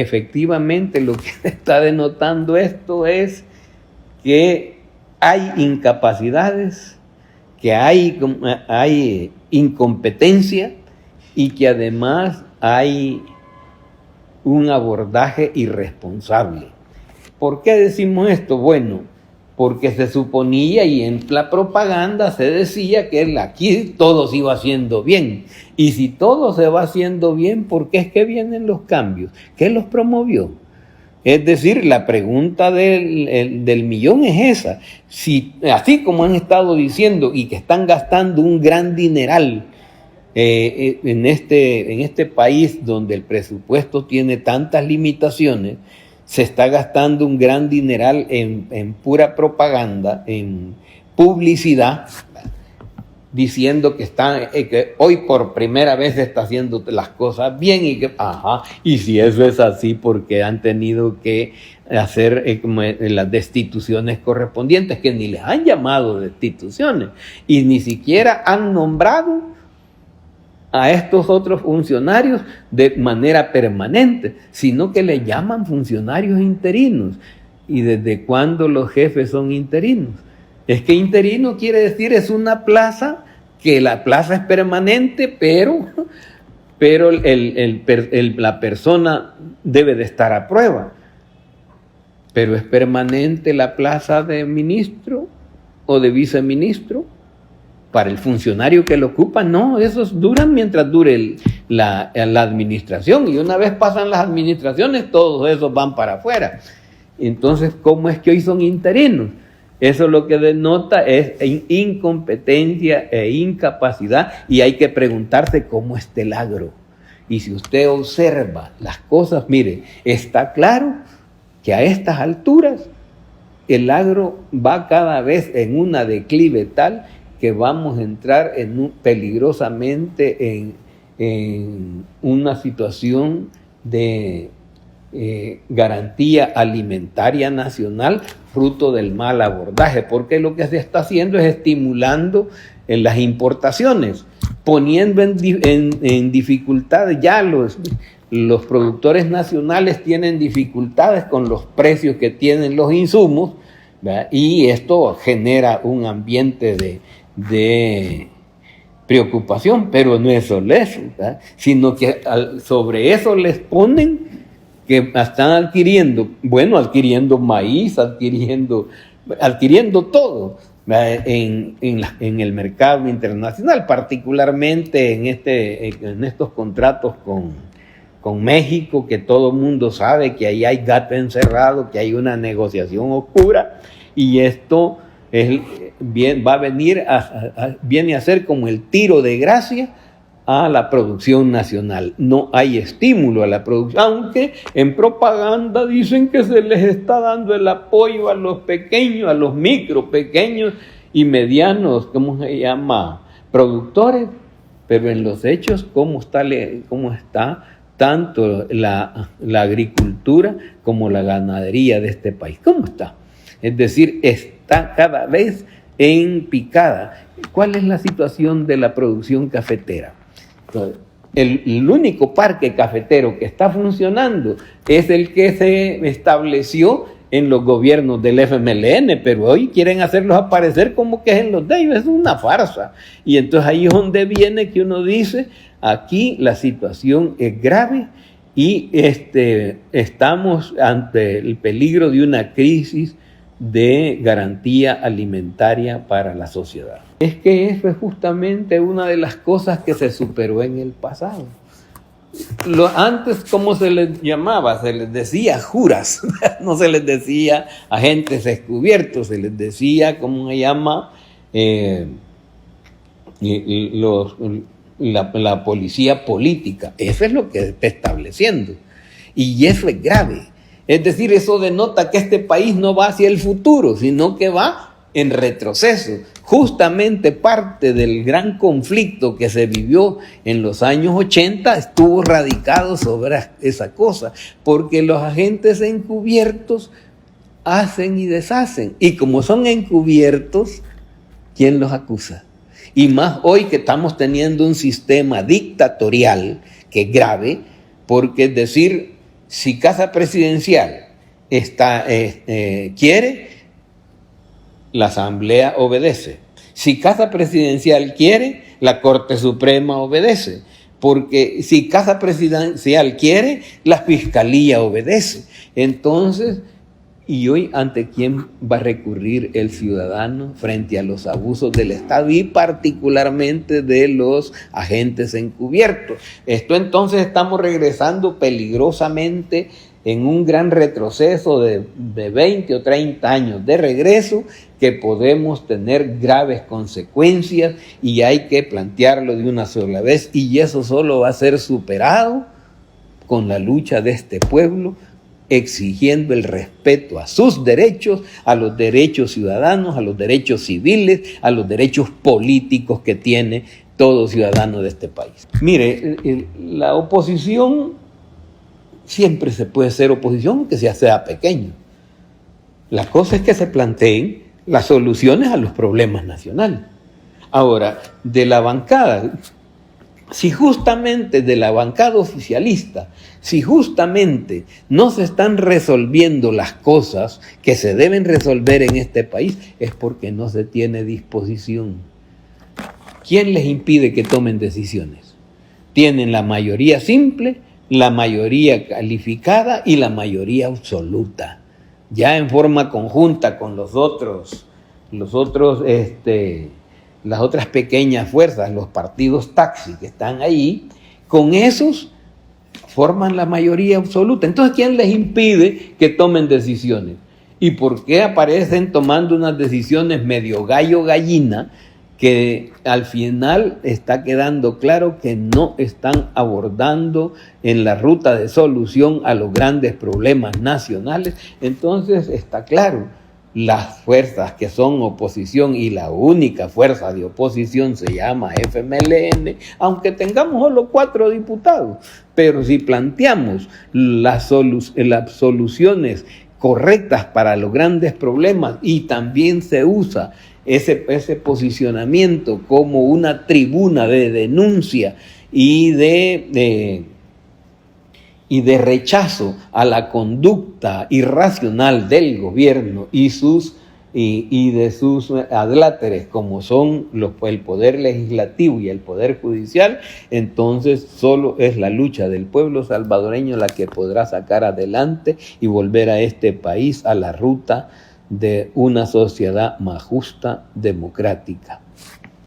Efectivamente, lo que está denotando esto es que hay incapacidades, que hay incompetencia y que además hay un abordaje irresponsable. ¿Por qué decimos esto? Bueno, porque se suponía y en la propaganda se decía que aquí todo se iba haciendo bien. Y si todo se va haciendo bien, ¿por qué es que vienen los cambios? ¿Qué los promovió? Es decir, la pregunta del millón es esa. Si, así como han estado diciendo y que están gastando un gran dineral en este país donde el presupuesto tiene tantas limitaciones, se está gastando un gran dineral en pura propaganda, en publicidad, diciendo que hoy por primera vez se está haciendo las cosas bien y si eso es así, porque han tenido que hacer las destituciones correspondientes, que ni les han llamado destituciones y ni siquiera han nombrado a estos otros funcionarios de manera permanente, sino que le llaman funcionarios interinos. ¿Y desde cuándo los jefes son interinos? Es que interino quiere decir es una plaza, que la plaza es permanente, pero la persona debe de estar a prueba. Pero ¿es permanente la plaza de ministro o de viceministro? Para el funcionario que lo ocupa, no, esos duran mientras dure la administración, y una vez pasan las administraciones, todos esos van para afuera. Entonces, ¿cómo es que hoy son interinos? Eso lo que denota es incompetencia e incapacidad, y hay que preguntarse cómo está el agro. Y si usted observa las cosas, mire, está claro que a estas alturas el agro va cada vez en una declive tal que vamos a entrar peligrosamente en una situación de garantía alimentaria nacional, fruto del mal abordaje, porque lo que se está haciendo es estimulando en las importaciones, poniendo en dificultades. Ya los productores nacionales tienen dificultades con los precios que tienen los insumos, ¿verdad? Y esto genera un ambiente de preocupación, pero no es solo eso, ¿verdad? Sino que sobre eso les ponen que están adquiriendo maíz, adquiriendo todo en el mercado internacional, particularmente en estos contratos con México, que todo el mundo sabe que ahí hay gato encerrado, que hay una negociación oscura, y esto viene a ser como el tiro de gracia a la producción nacional. No hay estímulo a la producción, aunque en propaganda dicen que se les está dando el apoyo a los pequeños, a los micro, pequeños y medianos, ¿cómo se llama?, productores, pero en los hechos, ¿cómo está tanto la agricultura como la ganadería de este país? ¿Cómo está? Es decir, está cada vez en picada. ¿Cuál es la situación de la producción cafetera? Entonces, el único parque cafetero que está funcionando es el que se estableció en los gobiernos del FMLN, pero hoy quieren hacerlos aparecer como que es en los de ellos. Es una farsa. Y entonces ahí es donde viene que uno dice, aquí la situación es grave y estamos ante el peligro de una crisis de garantía alimentaria para la sociedad. Es que eso es justamente una de las cosas que se superó en el pasado. Antes, ¿cómo se les llamaba? Se les decía juras, no se les decía agentes encubiertos, se les decía, ¿cómo se llama? La policía política. Eso es lo que está estableciendo. Y eso es grave. Es decir, eso denota que este país no va hacia el futuro, sino que va en retroceso. Justamente parte del gran conflicto que se vivió en los años 80 estuvo radicado sobre esa cosa, porque los agentes encubiertos hacen y deshacen. Y como son encubiertos, ¿quién los acusa? Y más hoy que estamos teniendo un sistema dictatorial que es grave, porque es decir, Si Casa Presidencial quiere, la Asamblea obedece. Si Casa Presidencial quiere, la Corte Suprema obedece. Porque si Casa Presidencial quiere, la Fiscalía obedece. Entonces, ¿y hoy ante quién va a recurrir el ciudadano frente a los abusos del Estado y particularmente de los agentes encubiertos? Esto entonces estamos regresando peligrosamente en un gran retroceso de 20 o 30 años de regreso, que podemos tener graves consecuencias y hay que plantearlo de una sola vez, y eso solo va a ser superado con la lucha de este pueblo, exigiendo el respeto a sus derechos, a los derechos ciudadanos, a los derechos civiles, a los derechos políticos que tiene todo ciudadano de este país. Mire, la oposición, siempre se puede ser oposición, que sea pequeño. La cosa es que se planteen las soluciones a los problemas nacionales. Ahora, de la bancada, si justamente de la bancada oficialista, si justamente no se están resolviendo las cosas que se deben resolver en este país, es porque no se tiene disposición. ¿Quién les impide que tomen decisiones? Tienen la mayoría simple, la mayoría calificada y la mayoría absoluta. Ya en forma conjunta con las otras pequeñas fuerzas, los partidos taxi que están ahí, con esos forman la mayoría absoluta. Entonces, ¿quién les impide que tomen decisiones? ¿Y por qué aparecen tomando unas decisiones medio gallo-gallina, que al final está quedando claro que no están abordando en la ruta de solución a los grandes problemas nacionales? Entonces está claro, las fuerzas que son oposición, y la única fuerza de oposición se llama FMLN, aunque tengamos solo 4 diputados, pero si planteamos las soluciones correctas para los grandes problemas, y también se usa ese posicionamiento como una tribuna de denuncia y de rechazo a la conducta irracional del gobierno y de sus adláteres, como son el Poder Legislativo y el Poder Judicial, entonces solo es la lucha del pueblo salvadoreño la que podrá sacar adelante y volver a este país a la ruta de una sociedad más justa, democrática.